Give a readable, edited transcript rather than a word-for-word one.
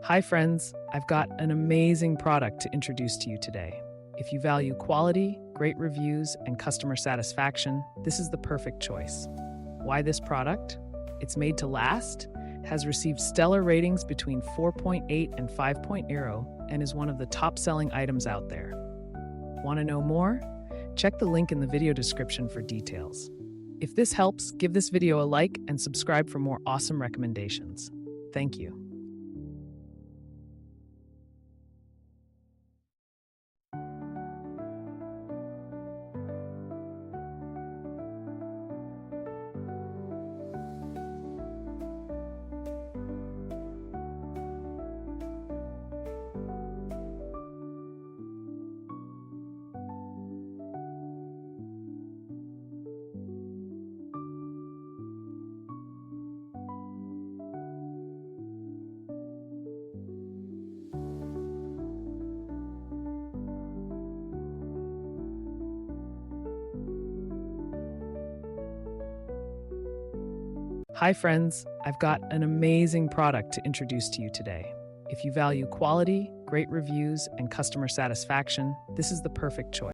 Hi, friends. I've got an amazing product to introduce to you today. If you value quality, great reviews, and customer satisfaction, this is the perfect choice. Why this product? It's made to last, has received stellar ratings between 4.8 and 5.0, and is one of the top-selling items out there. Want to know more? Check the link in the video description for details. If this helps, give this video a like and subscribe for more awesome recommendations. Thank you. Hi, friends. I've got an amazing product to introduce to you today. If you value quality, great reviews, and customer satisfaction, this is the perfect choice.